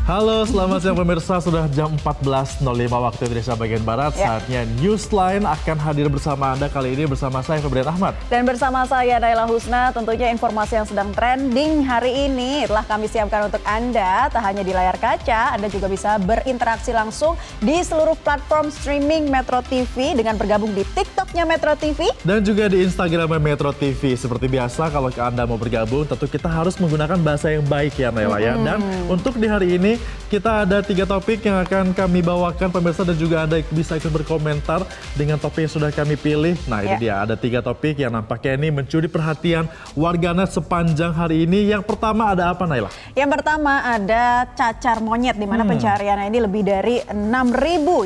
Halo, selamat siang pemirsa. Sudah jam 14.05 waktu Indonesia bagian Barat. Saatnya Newsline akan hadir bersama Anda kali ini bersama saya, Febrian Ahmad. Dan bersama saya, Naila Husna. Tentunya informasi yang sedang trending hari ini telah kami siapkan untuk Anda. Tak hanya di layar kaca, Anda juga bisa berinteraksi langsung di seluruh platform streaming Metro TV dengan bergabung di TikToknya Metro TV. Dan juga di Instagram Metro TV. Seperti biasa, kalau Anda mau bergabung, tentu kita harus menggunakan bahasa yang baik ya, Naila ya. Dan untuk di hari ini, kita ada 3 topik yang akan kami bawakan pemirsa dan juga Anda bisa ikut berkomentar dengan topik yang sudah kami pilih. Nah ini dia, ada 3 topik yang nampaknya ini mencuri perhatian warganet sepanjang hari ini. Yang pertama ada apa, Naila? Yang pertama ada cacar monyet, di mana pencariannya ini lebih dari 6.000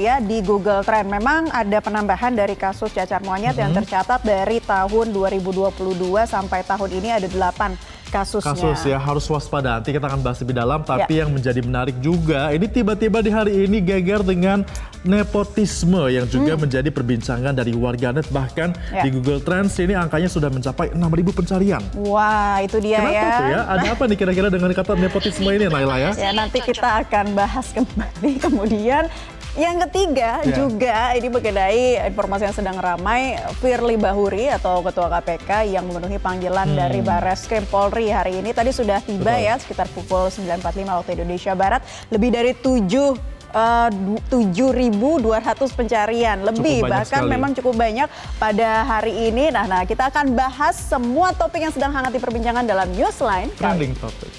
ya di Google Trend. Memang ada penambahan dari kasus cacar monyet yang tercatat dari tahun 2022 sampai tahun ini ada 8 kasusnya. Kasus ya, harus waspada. Nanti kita akan bahas lebih dalam. Tapi yang menjadi menarik juga, ini tiba-tiba di hari ini geger dengan nepotisme yang juga menjadi perbincangan dari warganet. Bahkan di Google Trends ini angkanya sudah mencapai 6.000 pencarian. Wah, itu dia. Kenapa tuh ya? Ada apa nih kira-kira dengan kata nepotisme ini, Naila ya? Ya, nanti kita akan bahas kembali. Kemudian yang ketiga juga ini mengenai informasi yang sedang ramai, Firly Bahuri atau Ketua KPK yang memenuhi panggilan dari Barreskrim Polri hari ini. Tadi sudah tiba ya sekitar pukul 9.45 waktu Indonesia Barat. Lebih dari 7.200 pencarian lebih, bahkan sekali. Memang cukup banyak pada hari ini. Nah, kita akan bahas semua topik yang sedang hangat diperbincangkan dalam Newsline. Trending topic.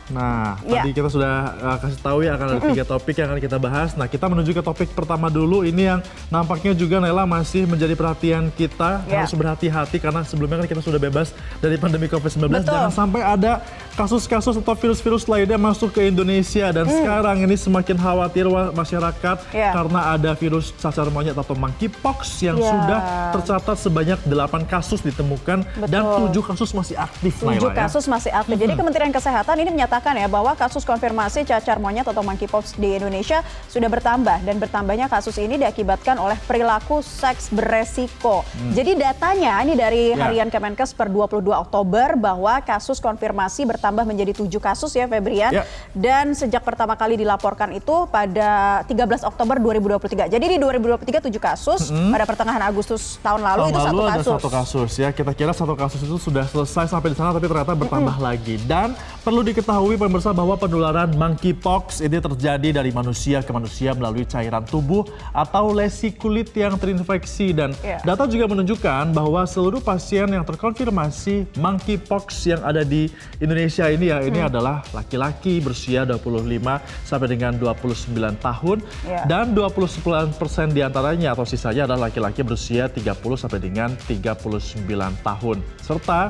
Nah, tadi kita sudah kasih tahu ya akan ada 3 topik yang akan kita bahas. Nah, kita menuju ke topik pertama dulu. Ini yang nampaknya juga, Naila, masih menjadi perhatian kita. Harus berhati-hati karena sebelumnya kan kita sudah bebas dari pandemi COVID-19. Jangan sampai ada kasus-kasus atau virus-virus lainnya masuk ke Indonesia. Dan sekarang ini semakin khawatir masyarakat karena ada virus cacar monyet atau monkeypox yang sudah tercatat sebanyak 8 kasus ditemukan dan 7 kasus masih aktif, Naila. 7 kasus masih aktif. Jadi Kementerian Kesehatan ini menyatakan ya bahwa kasus konfirmasi cacar monyet atau monkeypox di Indonesia sudah bertambah, dan bertambahnya kasus ini diakibatkan oleh perilaku seks beresiko. Jadi datanya ini dari Harian Kemenkes per 22 Oktober bahwa kasus konfirmasi bertambah menjadi 7 kasus ya, Febrian. Dan sejak pertama kali dilaporkan itu pada 13 Oktober 2023. Jadi di 2023 7 kasus, pada pertengahan Agustus tahun lalu itu 1 kasus. Ada 1 kasus ya. Kita kira 1 kasus itu sudah selesai sampai di sana, tapi ternyata bertambah lagi. Dan perlu diketahui pemirsa bahwa penularan monkeypox ini terjadi dari manusia ke manusia melalui cairan tubuh atau lesi kulit yang terinfeksi. Dan data juga menunjukkan bahwa seluruh pasien yang terkonfirmasi monkeypox yang ada di Indonesia ini ya, ini adalah laki-laki berusia 25 sampai dengan 29 tahun. Dan 29% diantaranya atau sisanya adalah laki-laki berusia 30 sampai dengan 39 tahun. Serta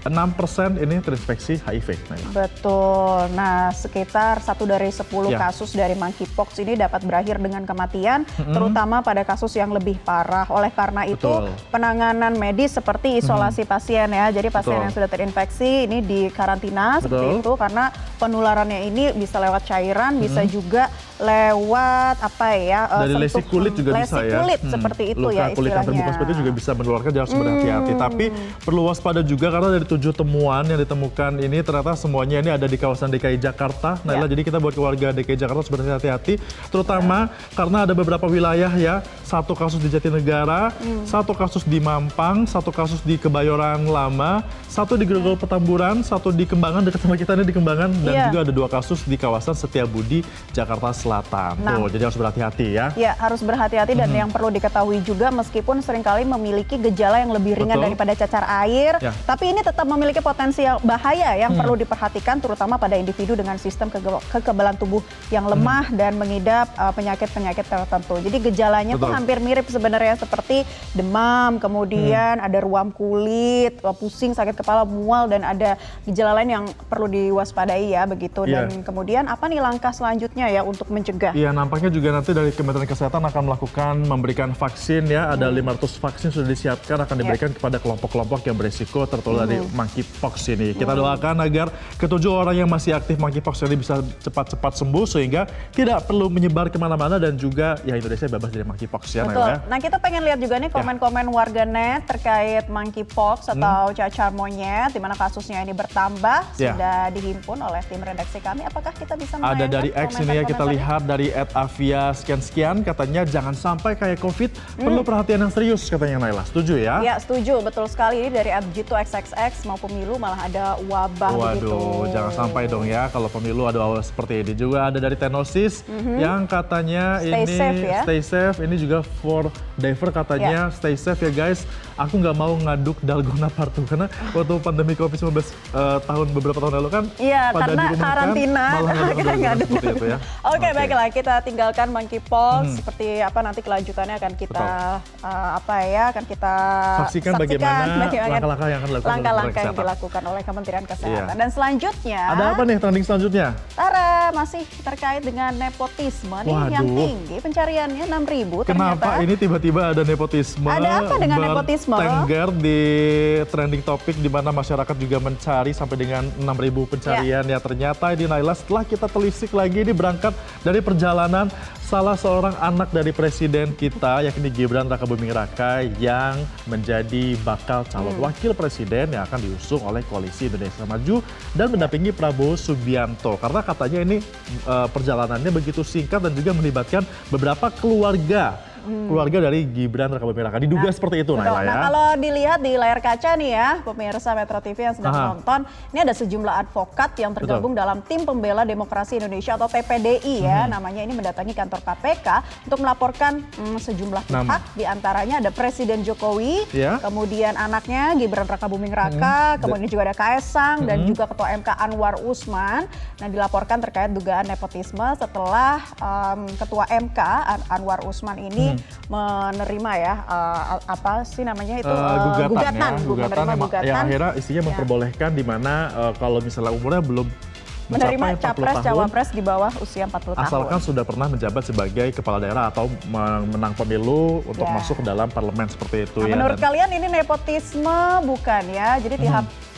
6% ini terinfeksi HIV. Betul. Nah, sekitar 1 dari 10 kasus dari monkeypox ini dapat berakhir dengan kematian, terutama pada kasus yang lebih parah. Oleh karena itu, penanganan medis seperti isolasi pasien ya. Jadi pasien yang sudah terinfeksi ini dikarantina seperti itu, karena penularannya ini bisa lewat cairan, bisa juga lewat apa ya? Dari lesi kulit juga bisa ya. Lesi kulit seperti itu ya istilahnya. Kulit yang terbuka seperti itu juga bisa menularkan, jadi harus berhati-hati. Tapi perlu waspada juga karena dari 7 temuan yang ditemukan ini ternyata semuanya ini ada di kawasan DKI Jakarta. Naila, jadi kita buat keluarga DKI Jakarta harus berhati-hati, terutama karena ada beberapa wilayah ya, 1 kasus di Jatinegara, 1 kasus di Mampang, 1 kasus di Kebayoran Lama, 1 di Grogol Petamburan, 1 di Kembangan, dekat sama kita ini di Kembangan, dan juga ada 2 kasus di kawasan Setiabudi, Jakarta Selatan. Tuh, jadi harus berhati-hati ya. Ya, harus berhati-hati dan yang perlu diketahui juga, meskipun seringkali memiliki gejala yang lebih ringan daripada cacar air, tapi ini tetap memiliki potensial bahaya yang perlu diperhatikan, terutama pada individu dengan sistem kekebalan tubuh yang lemah dan mengidap penyakit-penyakit tertentu. Jadi gejalanya pun hampir mirip sebenarnya seperti demam, kemudian ada ruam kulit, pusing, sakit kepala, mual, dan ada gejala lain yang perlu diwaspadai ya begitu. Dan kemudian apa nih langkah selanjutnya ya untuk mencegah? Iya, nampaknya juga nanti dari Kementerian Kesehatan akan memberikan vaksin ya. Ada 500 vaksin sudah disiapkan, akan diberikan kepada kelompok-kelompok yang berisiko tertular dari monkeypox ini. Kita doakan agar ke-7 orang yang masih aktif monkeypox ini bisa cepat-cepat sembuh sehingga tidak perlu menyebar kemana-mana dan juga ya Indonesia bebas dari monkeypox ya. Betul. Naila. Nah kita pengen lihat juga nih komen-komen warganet terkait monkeypox atau cacar monyet, di mana kasusnya ini bertambah sudah dihimpun oleh tim redaksi kami. Apakah kita bisa menayangkan ada dari X ini ya, kita lihat dari @avia sekian-sekian katanya jangan sampai kayak COVID, perlu perhatian yang serius katanya Naila. Setuju ya? Ya setuju, betul sekali. Ini dari @G2XXX, mau pemilu malah ada wabah begitu. Waduh, jangan sampai dong ya kalau pemilu ada wabah seperti ini. Juga ada dari Tenosis yang katanya stay safe. Ini juga for diver katanya stay safe ya guys. Aku nggak mau ngaduk dalgona partu karena waktu pandemi COVID-19 beberapa tahun lalu kan pada karena di rumah karantina malah kita ngaduk seperti itu ya. Oke, baiklah, kita tinggalkan monkeypox. Seperti apa nanti kelanjutannya akan kita akan kita saksikan bagaimana langkah-langkah yang akan dilakukan langkah-langkah yang dilakukan oleh Kementerian Kesehatan. Dan selanjutnya ada apa nih trending selanjutnya? Tara, masih terkait dengan nepotisme nih yang tinggi, pencariannya 6.000 ternyata. Kenapa ini tiba-tiba ada nepotisme? Ada apa dengan nepotisme? Bertengger di trending topik di mana masyarakat juga mencari sampai dengan 6.000 pencarian ya. Ternyata ini Naila setelah kita telisik lagi ini berangkat dari perjalanan salah seorang anak dari presiden kita yakni Gibran Rakabuming Raka yang menjadi bakal calon wakil presiden yang akan diusung oleh Koalisi Indonesia Maju dan mendampingi Prabowo Subianto. Karena katanya ini perjalanannya begitu singkat dan juga melibatkan beberapa keluarga dari Gibran Rakabuming Raka. Diduga seperti itu Naila ya. Nah kalau dilihat di layar kaca nih ya, pemirsa Metro TV yang sedang menonton, ini ada sejumlah advokat yang tergabung dalam Tim Pembela Demokrasi Indonesia atau TPDI ya, namanya ini mendatangi kantor KPK untuk melaporkan sejumlah pihak, diantaranya ada Presiden Jokowi, kemudian anaknya Gibran Rakabuming Raka, kemudian juga ada Kaesang dan juga Ketua MK Anwar Usman. Nah dilaporkan terkait dugaan nepotisme setelah Ketua MK Anwar Usman ini menerima ya apa sih namanya itu gugatan yang akhirnya isinya memperbolehkan di mana kalau misalnya umurnya belum menerima capres cawapres di bawah usia 40 tahun. Asalkan sudah pernah menjabat sebagai kepala daerah atau menang pemilu untuk masuk ke dalam parlemen seperti itu ya. Menurut kalian ini nepotisme bukan ya? Jadi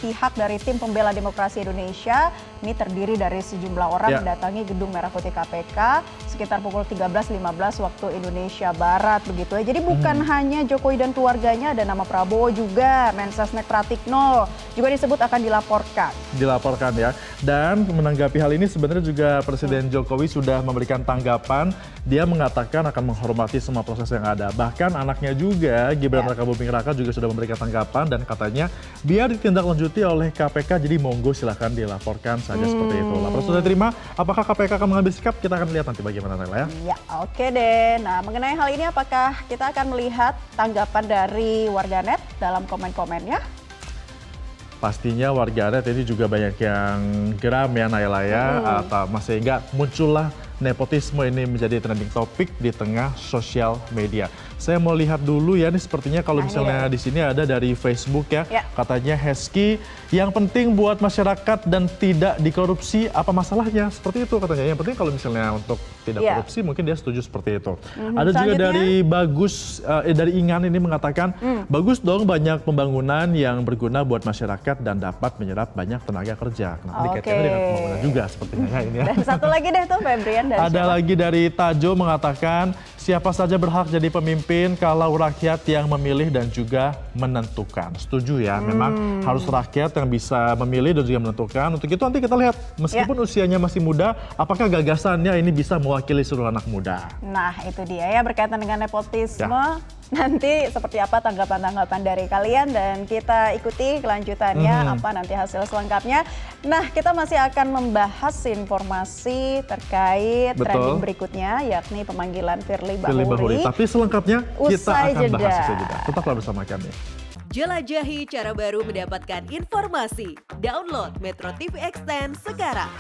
pihak dari Tim Pembela Demokrasi Indonesia ini terdiri dari sejumlah orang mendatangi Gedung Merah Putih KPK sekitar pukul 13.15 waktu Indonesia Barat begitu ya. Jadi bukan hanya Jokowi dan keluarganya, ada nama Prabowo juga, Mensesnek Pratikno juga disebut akan dilaporkan. Dilaporkan ya. Dan menanggapi hal ini sebenarnya juga Presiden Jokowi sudah memberikan tanggapan. Dia mengatakan akan menghormati semua proses yang ada. Bahkan anaknya juga Gibran Rakabuming Raka juga sudah memberikan tanggapan dan katanya biar ditindaklanjuti oleh KPK, jadi monggo silahkan dilaporkan saja seperti itu. Laporan sudah terima, apakah KPK akan mengambil sikap? Kita akan lihat nanti bagaimana Naila ya. Ya oke deh. Nah mengenai hal ini apakah kita akan melihat tanggapan dari warganet dalam komen-komennya? Pastinya warganet ini juga banyak yang geram ya Naila ya, sehingga muncullah nepotisme ini menjadi trending topik di tengah sosial media. Saya mau lihat dulu ya, ini sepertinya kalau misalnya di sini ada dari Facebook ya, katanya Hesky, yang penting buat masyarakat dan tidak dikorupsi, apa masalahnya? Seperti itu katanya. Yang penting kalau misalnya untuk tidak korupsi, mungkin dia setuju seperti itu. Ada juga dari dari Ingan ini mengatakan, bagus dong banyak pembangunan yang berguna buat masyarakat dan dapat menyerap banyak tenaga kerja. Nah, dikaitkan dengan pembangunan juga sepertinya ya ini ya. Dan satu lagi deh tuh Febrian. Ada lagi dari Tajo mengatakan siapa saja berhak jadi pemimpin kalau rakyat yang memilih dan juga menentukan. Setuju ya, memang harus rakyat yang bisa memilih dan juga menentukan. Untuk itu nanti kita lihat meskipun usianya masih muda, apakah gagasannya ini bisa mewakili seluruh anak muda. Nah itu dia ya, berkaitan dengan nepotisme. Nanti seperti apa tanggapan-tanggapan dari kalian dan kita ikuti kelanjutannya apa nanti hasil selengkapnya. Nah kita masih akan membahas informasi terkait trending berikutnya yakni pemanggilan Firly Bahuri. Tapi selengkapnya kita akan bahas usai jeda. Tetaplah bersama kami. Jelajahi cara baru mendapatkan informasi. Download Metro TV Extend sekarang.